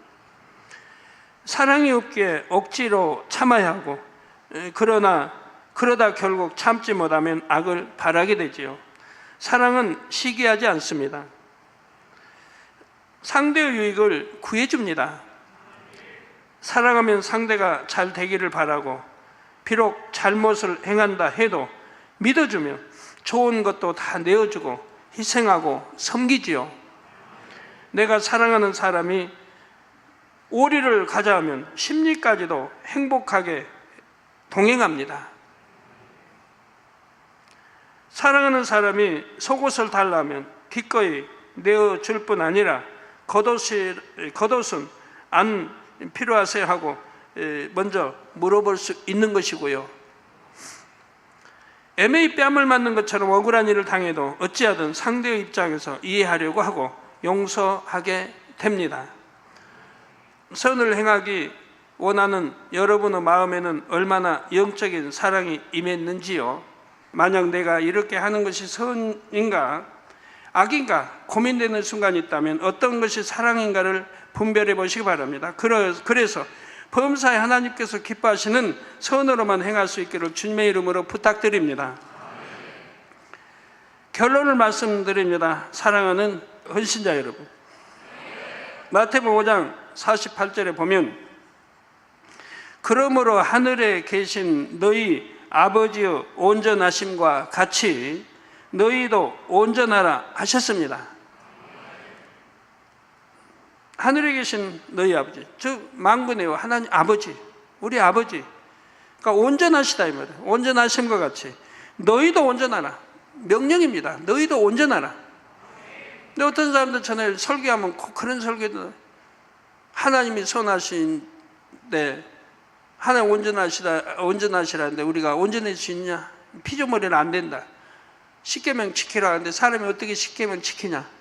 사랑이 없기에 억지로 참아야 하고, 그러다 결국 참지 못하면 악을 바라게 되지요. 사랑은 시기하지 않습니다. 상대의 유익을 구해줍니다. 사랑하면 상대가 잘 되기를 바라고, 비록 잘못을 행한다 해도 믿어주며 좋은 것도 다 내어주고 희생하고 섬기지요. 내가 사랑하는 사람이 오리를 가자 하면 심리까지도 행복하게 동행합니다. 사랑하는 사람이 속옷을 달라면 기꺼이 내어줄 뿐 아니라 겉옷은 안 필요하세요 하고 먼저 물어볼 수 있는 것이고요. 애매히 뺨을 맞는 것처럼 억울한 일을 당해도 어찌하든 상대의 입장에서 이해하려고 하고 용서하게 됩니다. 선을 행하기 원하는 여러분의 마음에는 얼마나 영적인 사랑이 임했는지요. 만약 내가 이렇게 하는 것이 선인가 악인가 고민되는 순간이 있다면 어떤 것이 사랑인가를 분별해 보시기 바랍니다. 그래서 범사에 하나님께서 기뻐하시는 선으로만 행할 수 있기를 주님의 이름으로 부탁드립니다. 결론을 말씀드립니다. 사랑하는 헌신자 여러분, 마태복음 5장 48절에 보면 그러므로 하늘에 계신 너희 아버지의 온전하심과 같이 너희도 온전하라 하셨습니다. 하늘에 계신 너희 아버지, 즉 만군의 하나님 아버지, 우리 아버지, 그러니까 온전하시다 이 말이에요. 온전하심과 같이 너희도 온전하라. 명령입니다. 너희도 온전하라. 근데 어떤 사람들 전에 설교하면 그런 설교도 하나님이 선하신데 하나님 온전하시라는데 우리가 온전할 수 있냐? 피조물에는 안 된다. 십계명 지키라 하는데 사람이 어떻게 십계명 지키냐?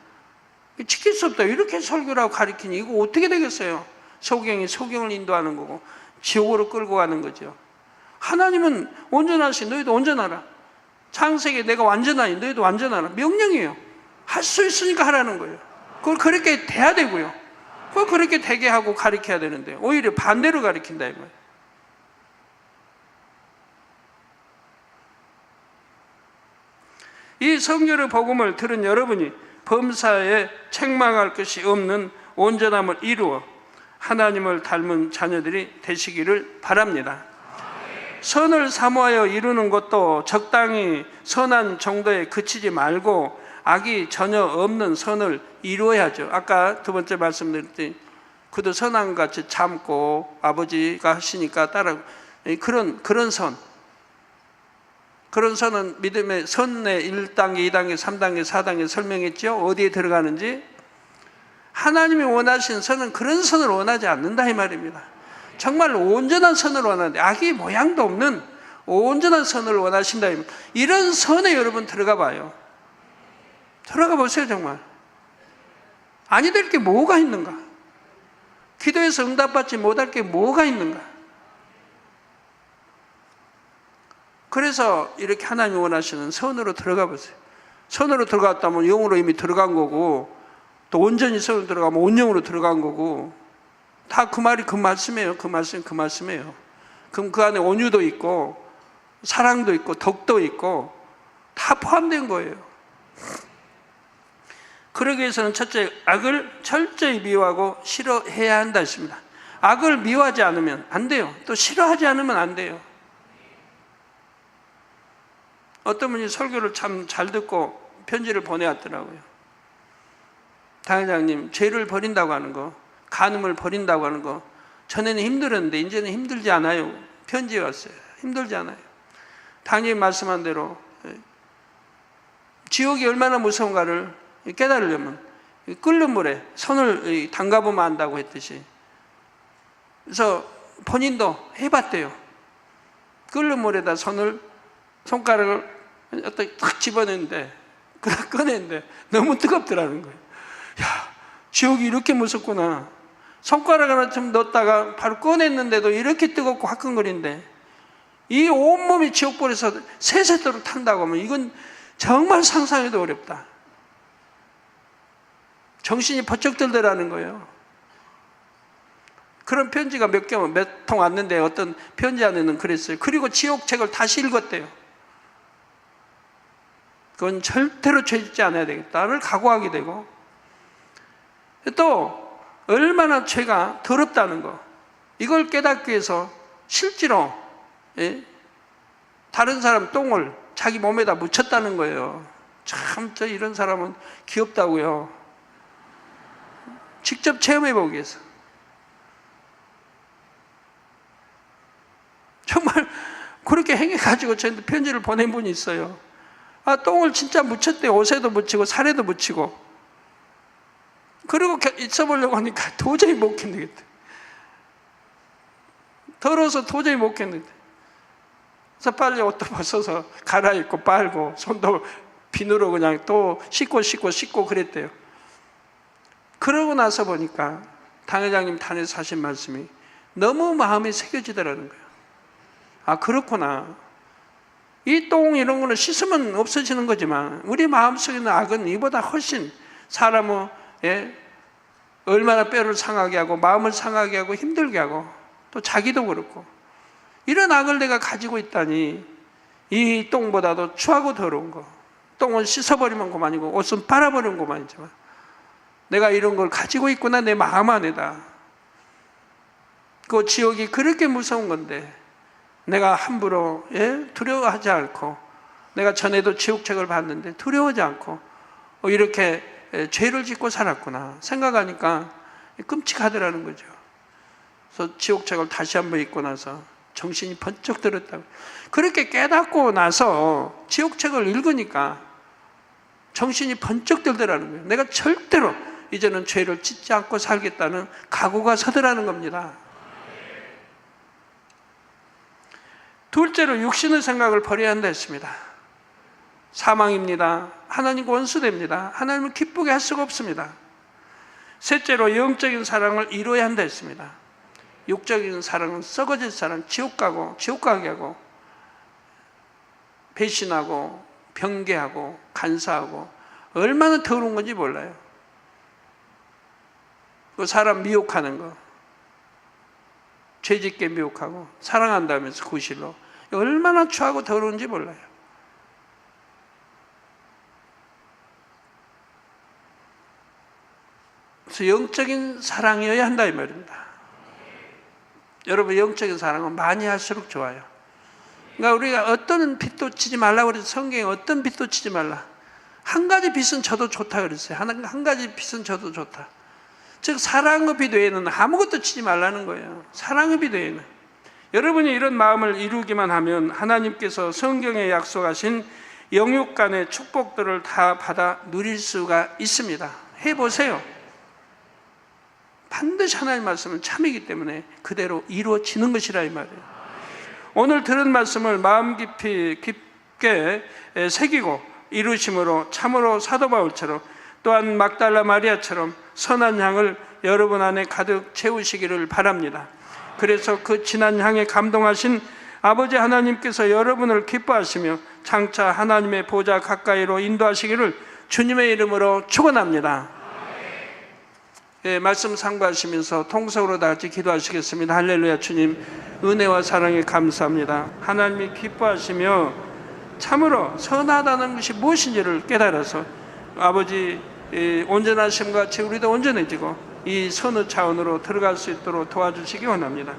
지킬 수 없다. 이렇게 설교를 하고 가르치니 이거 어떻게 되겠어요? 소경이 소경을 인도하는 거고 지옥으로 끌고 가는 거죠. 하나님은 온전하시 너희도 온전하라. 창세기에 내가 완전하니 너희도 완전하라. 명령이에요. 할 수 있으니까 하라는 거예요. 그걸 그렇게 돼야 되고요. 그걸 그렇게 되게 하고 가르쳐야 되는데 오히려 반대로 가르친다 이 말이에요. 이 성경의 복음을 들은 여러분이 범사에 책망할 것이 없는 온전함을 이루어 하나님을 닮은 자녀들이 되시기를 바랍니다. 선을 사모하여 이루는 것도 적당히 선한 정도에 그치지 말고 악이 전혀 없는 선을 이루어야죠. 아까 두 번째 말씀드렸더니 그도 선한 같이 참고 아버지가 하시니까 따라 그런 선, 그런 선은 믿음의 선의 1단계, 2단계, 3단계, 4단계 설명했죠. 어디에 들어가는지. 하나님이 원하시는 선은 그런 선을 원하지 않는다 이 말입니다. 정말 온전한 선을 원하는데 악의 모양도 없는 온전한 선을 원하신다. 이런 선에 여러분 들어가 봐요. 들어가 보세요. 정말 아니 될 게 뭐가 있는가? 기도해서 응답받지 못할 게 뭐가 있는가? 그래서 이렇게 하나님이 원하시는 선으로 들어가 보세요. 선으로 들어갔다면 영으로 이미 들어간 거고, 또 온전히 선으로 들어가면 온영으로 들어간 거고, 다 그 말이 그 말씀이에요. 그 말씀이에요. 그럼 그 안에 온유도 있고 사랑도 있고 덕도 있고 다 포함된 거예요. 그러기 위해서는 첫째, 악을 철저히 미워하고 싫어해야 한다 했습니다. 악을 미워하지 않으면 안 돼요. 또 싫어하지 않으면 안 돼요. 어떤 분이 설교를 참 잘 듣고 편지를 보내왔더라고요. 당회장님, 죄를 버린다고 하는 거, 간음을 버린다고 하는 거, 전에는 힘들었는데 이제는 힘들지 않아요. 편지에 왔어요. 힘들지 않아요. 당연히 말씀한 대로 지옥이 얼마나 무서운가를 깨달으려면 끓는 물에 손을 담가보면 안다고 했듯이, 그래서 본인도 해봤대요. 끓는 물에다 손가락을 어떻게 탁 집어냈는데, 꺼냈는데 너무 뜨겁더라는 거예요. 야, 지옥이 이렇게 무섭구나. 손가락 하나 좀 넣었다가 바로 꺼냈는데도 이렇게 뜨겁고 화끈거리는데, 이 온몸이 지옥불에서 새새도록 탄다고 하면 이건 정말 상상해도 어렵다. 정신이 번쩍 들더라는 거예요. 그런 편지가 몇 통 왔는데 어떤 편지 안에는 그랬어요. 그리고 지옥책을 다시 읽었대요. 그건 절대로 죄 짓지 않아야 되겠다를 각오하게 되고, 또 얼마나 죄가 더럽다는 거, 이걸 깨닫기 위해서 실제로 다른 사람 똥을 자기 몸에다 묻혔다는 거예요. 참, 저 이런 사람은 귀엽다고요. 직접 체험해 보기 위해서. 정말 그렇게 행해가지고 저한테 편지를 보낸 분이 있어요. 아, 똥을 진짜 묻혔대요. 옷에도 묻히고 살에도 묻히고. 그리고 있어보려고 하니까 도저히 못 견디겠대. 더러워서 도저히 못 견디겠대. 그래서 빨리 옷도 벗어서 갈아입고 빨고 손도 비누로 그냥 또 씻고 그랬대요. 그러고 나서 보니까 당회장님 단에서 하신 말씀이 너무 마음에 새겨지더라는 거예요. 아, 그렇구나. 이 똥 이런 거는 씻으면 없어지는 거지만 우리 마음속에 있는 악은 이보다 훨씬 사람을 얼마나 뼈를 상하게 하고 마음을 상하게 하고 힘들게 하고 또 자기도 그렇고, 이런 악을 내가 가지고 있다니, 이 똥보다도 추하고 더러운 거, 똥은 씻어버리면 그만이고 옷은 빨아버리면 그만이지만 내가 이런 걸 가지고 있구나, 내 마음 안에다. 그 지옥이 그렇게 무서운 건데 내가 함부로 두려워하지 않고, 내가 전에도 지옥책을 봤는데 두려워하지 않고 이렇게 죄를 짓고 살았구나 생각하니까 끔찍하더라는 거죠. 그래서 지옥책을 다시 한번 읽고 나서 정신이 번쩍 들었다고. 그렇게 깨닫고 나서 지옥책을 읽으니까 정신이 번쩍 들더라는 거예요. 내가 절대로 이제는 죄를 짓지 않고 살겠다는 각오가 서더라는 겁니다. 둘째로 육신의 생각을 버려야 한다 했습니다. 사망입니다. 하나님과 원수됩니다. 하나님을 기쁘게 할 수가 없습니다. 셋째로 영적인 사랑을 이루어야 한다 했습니다. 육적인 사랑은 썩어질 사랑, 지옥 가게 하고 배신하고 변개하고 간사하고 얼마나 더러운 건지 몰라요. 그 사람 미혹하는 거, 죄짓게 미혹하고 사랑한다면서 구실로 얼마나 추하고 더러운지 몰라요. 그래서 영적인 사랑이어야 한다 이 말입니다. 여러분, 영적인 사랑은 많이 할수록 좋아요. 그러니까 우리가 어떤 빚도 치지 말라고 그래서 성경에 어떤 빚도 치지 말라. 한 가지 빚은 져도 좋다 그랬어요. 한 가지 빚은 져도 좋다. 즉 사랑의 빚 외에는 아무것도 치지 말라는 거예요. 사랑의 빚 외에는. 여러분이 이런 마음을 이루기만 하면 하나님께서 성경에 약속하신 영육간의 축복들을 다 받아 누릴 수가 있습니다. 해보세요. 반드시 하나님 말씀은 참이기 때문에 그대로 이루어지는 것이라 이 말이에요. 오늘 들은 말씀을 마음 깊게 새기고 이루심으로 참으로 사도 바울처럼 또한 막달라 마리아처럼 선한 향을 여러분 안에 가득 채우시기를 바랍니다. 그래서 그 진한 향에 감동하신 아버지 하나님께서 여러분을 기뻐하시며 장차 하나님의 보좌 가까이로 인도하시기를 주님의 이름으로 축원합니다. 말씀 상고하시면서 통성으로 다 같이 기도하시겠습니다. 할렐루야. 주님 은혜와 사랑에 감사합니다. 하나님이 기뻐하시며 참으로 선하다는 것이 무엇인지를 깨달아서 아버지 온전하심과 같이 우리도 온전해지고 이 선의 차원으로 들어갈 수 있도록 도와주시기 원합니다.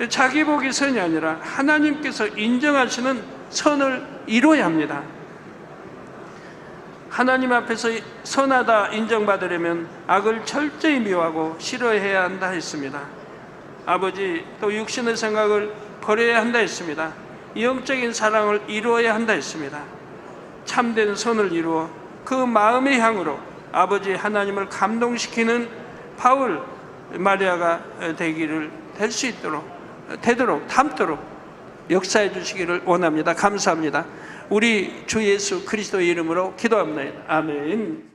자기 복이 선이 아니라 하나님께서 인정하시는 선을 이루어야 합니다. 하나님 앞에서 선하다 인정받으려면 악을 철저히 미워하고 싫어해야 한다 했습니다. 아버지 또 육신의 생각을 버려야 한다 했습니다. 영적인 사랑을 이루어야 한다 했습니다. 참된 선을 이루어 그 마음의 향으로 아버지 하나님을 감동시키는 바울 마리아가 될 수 있도록 닮도록 역사해 주시기를 원합니다. 감사합니다. 우리 주 예수 그리스도의 이름으로 기도합니다. 아멘.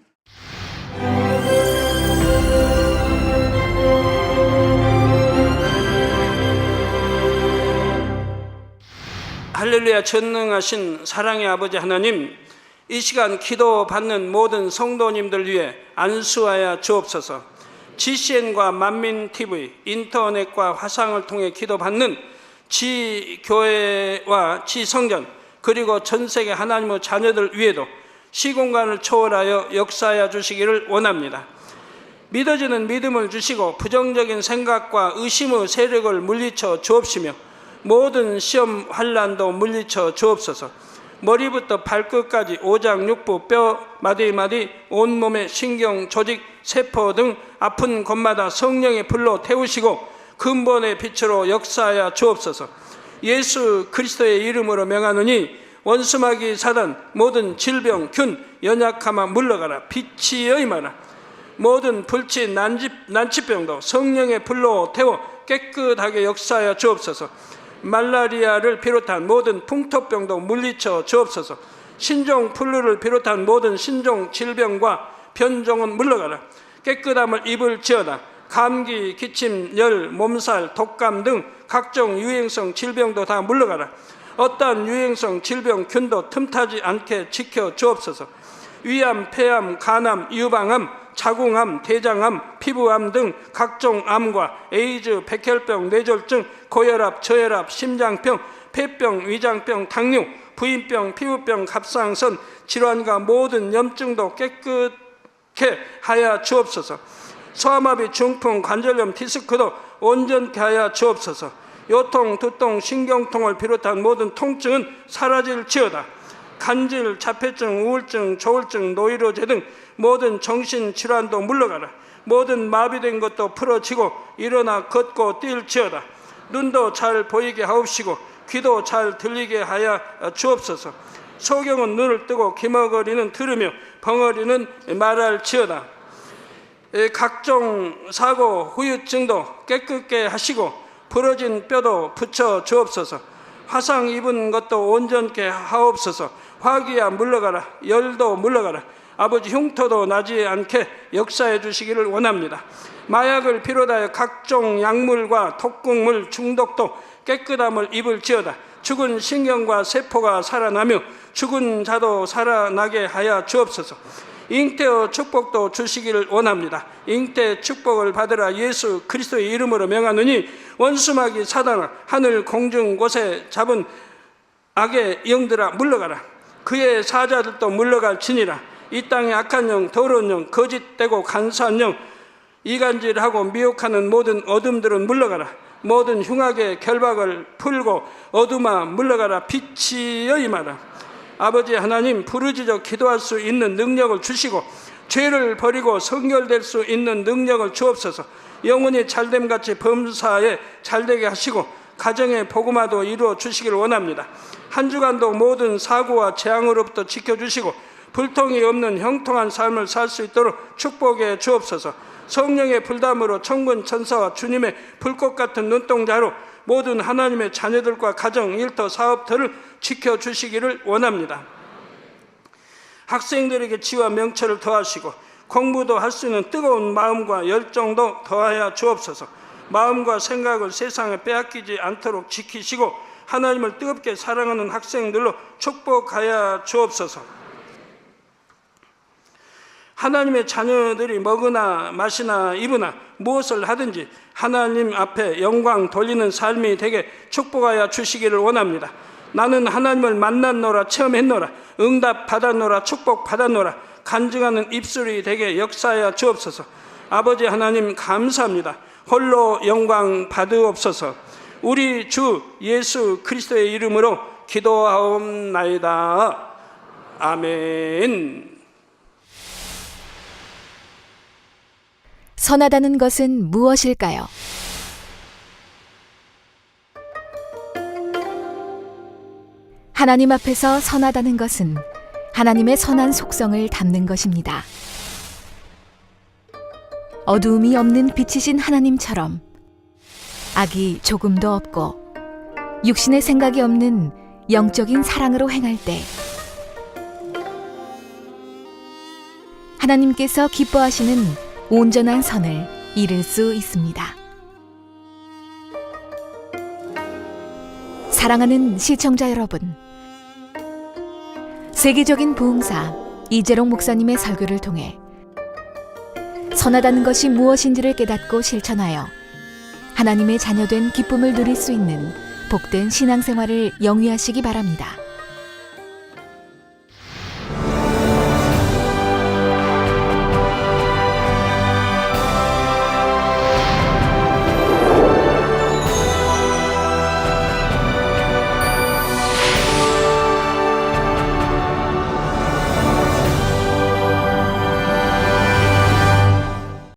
할렐루야. 전능하신 사랑의 아버지 하나님, 이 시간 기도받는 모든 성도님들 위해 안수하여 주옵소서. GCN과 만민TV, 인터넷과 화상을 통해 기도받는 지교회와 지성전 그리고 전세계 하나님의 자녀들 위에도 시공간을 초월하여 역사하여 주시기를 원합니다. 믿어지는 믿음을 주시고 부정적인 생각과 의심의 세력을 물리쳐 주옵시며 모든 시험 환난도 물리쳐 주옵소서. 머리부터 발끝까지 오장육부 뼈 마디마디 온몸의 신경 조직 세포 등 아픈 곳마다 성령의 불로 태우시고 근본의 빛으로 역사하여 주옵소서. 예수 그리스도의 이름으로 명하노니 원수마귀 사단 모든 질병 균 연약함아 물러가라. 빛이 임하라. 모든 불치 난치병도 성령의 불로 태워 깨끗하게 역사하여 주옵소서. 말라리아를 비롯한 모든 풍토병도 물리쳐 주옵소서. 신종 플루를 비롯한 모든 신종 질병과 변종은 물러가라. 깨끗함을 입을지어다. 감기, 기침, 열, 몸살, 독감 등 각종 유행성 질병도 다 물러가라. 어떠한 유행성 질병 균도 틈타지 않게 지켜 주옵소서. 위암, 폐암, 간암, 유방암, 자궁암, 대장암, 피부암 등 각종 암과 에이즈, 백혈병, 뇌졸중, 고혈압, 저혈압, 심장병, 폐병, 위장병, 당뇨, 부인병, 피부병, 갑상선 질환과 모든 염증도 깨끗게 하여 주옵소서. 소아마비, 중풍, 관절염, 디스크도 온전케 하여 주옵소서. 요통, 두통, 신경통을 비롯한 모든 통증은 사라질지어다. 간질, 자폐증, 우울증, 조울증, 노이로제 등 모든 정신질환도 물러가라. 모든 마비된 것도 풀어지고 일어나 걷고 뛸지어다. 눈도 잘 보이게 하옵시고 귀도 잘 들리게 하여 주옵소서. 소경은 눈을 뜨고 기머거리는 들으며 벙어리는 말할지어다. 각종 사고, 후유증도 깨끗게 하시고 부러진 뼈도 붙여 주옵소서. 화상 입은 것도 온전케 하옵소서. 화기야 물러가라. 열도 물러가라. 아버지 흉터도 나지 않게 역사해 주시기를 원합니다. 마약을 비롯하여 각종 약물과 독극물 중독도 깨끗함을 입을지어다. 죽은 신경과 세포가 살아나며 죽은 자도 살아나게 하여 주옵소서. 잉태의 축복도 주시기를 원합니다. 잉태 축복을 받으라. 예수 그리스도의 이름으로 명하노니 원수마귀 사단아 하늘 공중 곳에 잡은 악의 영들아 물러가라. 그의 사자들도 물러갈지니라. 이 땅의 악한 영, 더러운 영, 거짓되고 간사한 영, 이간질하고 미혹하는 모든 어둠들은 물러가라. 모든 흉악의 결박을 풀고 어둠아 물러가라. 빛이여 임하라. 아버지 하나님, 부르짖어 기도할 수 있는 능력을 주시고 죄를 버리고 성결될 수 있는 능력을 주옵소서. 영혼이 잘됨같이 범사에 잘되게 하시고 가정의 복음화도 이루어 주시길 원합니다. 한 주간도 모든 사고와 재앙으로부터 지켜주시고 불통이 없는 형통한 삶을 살 수 있도록 축복해 주옵소서. 성령의 불담으로 천군 천사와 주님의 불꽃 같은 눈동자로 모든 하나님의 자녀들과 가정, 일터, 사업들을 지켜주시기를 원합니다. 학생들에게 지와 명철을 더하시고 공부도 할 수 있는 뜨거운 마음과 열정도 더하여 주옵소서. 마음과 생각을 세상에 빼앗기지 않도록 지키시고 하나님을 뜨겁게 사랑하는 학생들로 축복하여 주옵소서. 하나님의 자녀들이 먹으나 마시나 입으나 무엇을 하든지 하나님 앞에 영광 돌리는 삶이 되게 축복하여 주시기를 원합니다. 나는 하나님을 만났노라, 체험했노라, 응답 받았노라, 축복 받았노라, 간증하는 입술이 되게 역사하여 주옵소서. 아버지 하나님 감사합니다. 홀로 영광 받으옵소서. 우리 주 예수 그리스도의 이름으로 기도하옵나이다. 아멘. 선하다는 것은 무엇일까요? 하나님 앞에서 선하다는 것은 하나님의 선한 속성을 담는 것입니다. 어두움이 없는 빛이신 하나님처럼 악이 조금도 없고 육신의 생각이 없는 영적인 사랑으로 행할 때 하나님께서 기뻐하시는 온전한 선을 이룰 수 있습니다. 사랑하는 시청자 여러분, 세계적인 부흥사 이재롱 목사님의 설교를 통해 선하다는 것이 무엇인지를 깨닫고 실천하여 하나님의 자녀된 기쁨을 누릴 수 있는 복된 신앙생활을 영위하시기 바랍니다.